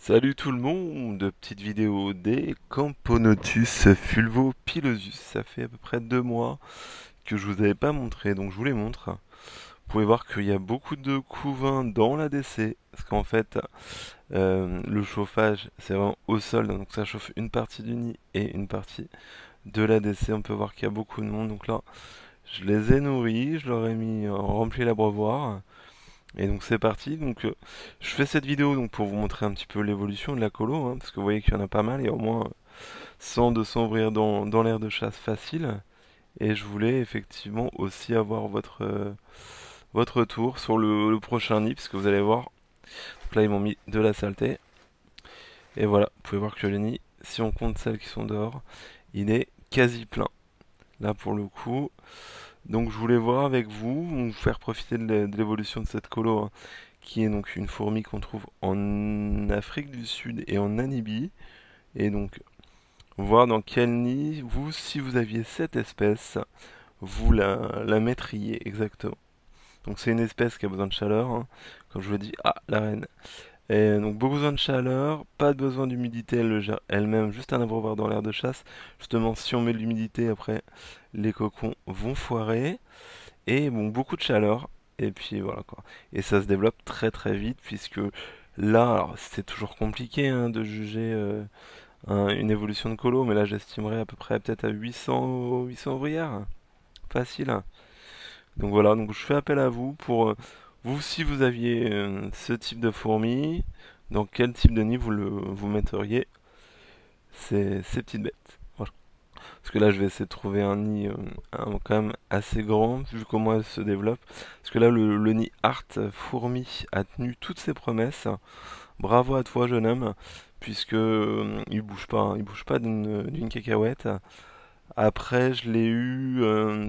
Salut tout le monde, petite vidéo des Camponotus fulvopilosus. Ça fait à peu près 2 mois que je vous avais pas montré, donc je vous les montre. Vous pouvez voir qu'il y a beaucoup de couvains dans l'ADC, parce qu'en fait, le chauffage, c'est vraiment au sol, donc ça chauffe une partie du nid et une partie de l'ADC. On peut voir qu'il y a beaucoup de monde, donc là, je les ai nourris, je leur ai mis rempli l'abreuvoir. Et donc c'est parti, donc je fais cette vidéo donc pour vous montrer un petit peu l'évolution de la colo, hein, parce que vous voyez qu'il y en a pas mal, il y a au moins 100-200 ouvrières dans l'aire de chasse facile, et je voulais effectivement aussi avoir votre tour sur le prochain nid, parce que vous allez voir, donc là ils m'ont mis de la saleté, et voilà, vous pouvez voir que le nid, si on compte celles qui sont dehors, il est quasi plein, là pour le coup. Donc je voulais voir avec vous, vous faire profiter de l'évolution de cette colo, hein, qui est donc une fourmi qu'on trouve en Afrique du Sud et en Namibie. Et donc voir dans quel nid, vous, si vous aviez cette espèce, vous la mettriez exactement. Donc c'est une espèce qui a besoin de chaleur, hein, comme je vous dis, ah, la reine. Et donc besoin de chaleur, pas de besoin d'humidité, elle le gère elle-même, juste un abreuvoir dans l'air de chasse. Justement, si on met de l'humidité, après, les cocons vont foirer. Et bon, beaucoup de chaleur. Et puis voilà quoi. Et ça se développe très très vite puisque là, alors c'est toujours compliqué hein, de juger une évolution de colo, mais là j'estimerais à peu près peut-être à 800 ouvrières. Facile, hein. Donc voilà, donc je fais appel à vous pour vous si vous aviez ce type de fourmi, dans quel type de nid vous metteriez ces petites bêtes. Voilà. Parce que là, je vais essayer de trouver un nid quand même assez grand, vu comment elle se développe. Parce que là, le nid Art Fourmi a tenu toutes ses promesses. Bravo à toi, jeune homme, puisque il bouge pas, hein, il bouge pas d'une cacahuète. Après, je l'ai eu,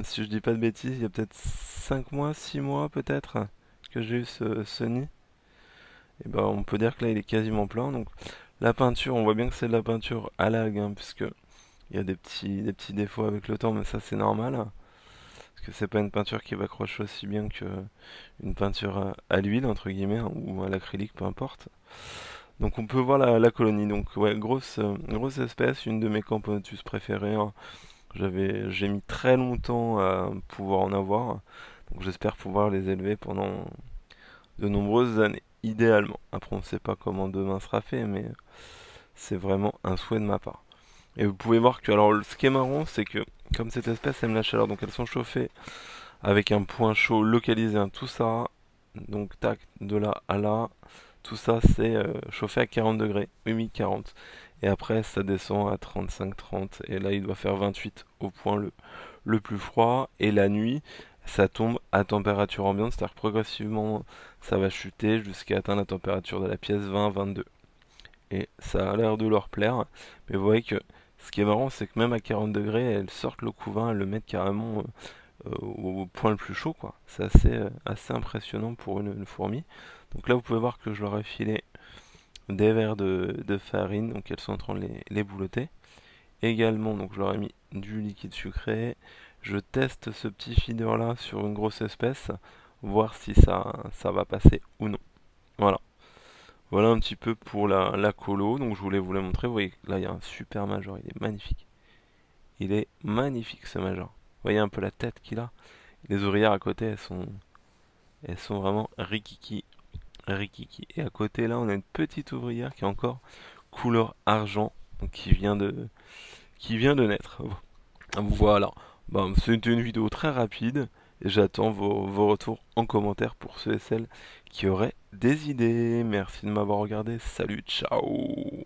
si je dis pas de bêtises, il y a peut-être 5 mois, 6 mois peut-être, que j'ai eu ce nid. Et ben, on peut dire que là, il est quasiment plein. Donc, la peinture, on voit bien que c'est de la peinture à l'algue, hein, puisque il y a des petits défauts avec le temps, mais ça c'est normal. Parce que c'est pas une peinture qui va accrocher aussi bien que une peinture à l'huile, entre guillemets, hein, ou à l'acrylique, peu importe. Donc on peut voir la colonie. Donc ouais, grosse espèce, une de mes Camponotus préférées, hein. J'ai mis très longtemps à pouvoir en avoir. Donc j'espère pouvoir les élever pendant de nombreuses années, idéalement. Après on sait pas comment demain sera fait, mais c'est vraiment un souhait de ma part. Et vous pouvez voir que, alors ce qui est marrant, c'est que comme cette espèce aime la chaleur, donc elles sont chauffées avec un point chaud localisé, hein, tout ça, donc tac, de là à là, tout ça c'est chauffé à 40 degrés, oui 40. Et après ça descend à 35-30, et là il doit faire 28 au point le plus froid, et la nuit ça tombe à température ambiante, c'est-à-dire que progressivement ça va chuter jusqu'à atteindre la température de la pièce 20-22. Et ça a l'air de leur plaire. Mais vous voyez que ce qui est marrant, c'est que même à 40 degrés, elles sortent le couvain, elles le mettent carrément au point le plus chaud, quoi. C'est assez impressionnant pour une fourmi. Donc là, vous pouvez voir que je leur ai filé des verres de farine, donc elles sont en train de les boulotter. Également, donc je leur ai mis du liquide sucré. Je teste ce petit feeder là sur une grosse espèce, voir si ça va passer ou non. Voilà. Voilà un petit peu pour la colo, donc je voulais vous la montrer. Vous voyez, là il y a un super major, il est magnifique. Il est magnifique ce major. Vous voyez un peu la tête qu'il a. Les ouvrières à côté, elles sont vraiment rikiki, rikiki. Et à côté là, on a une petite ouvrière qui est encore couleur argent, donc qui vient de naître. Voilà. Bon, c'était une vidéo très rapide et j'attends vos retours en commentaire pour ceux et celles qui auraient des idées. Merci de m'avoir regardé. Salut, ciao.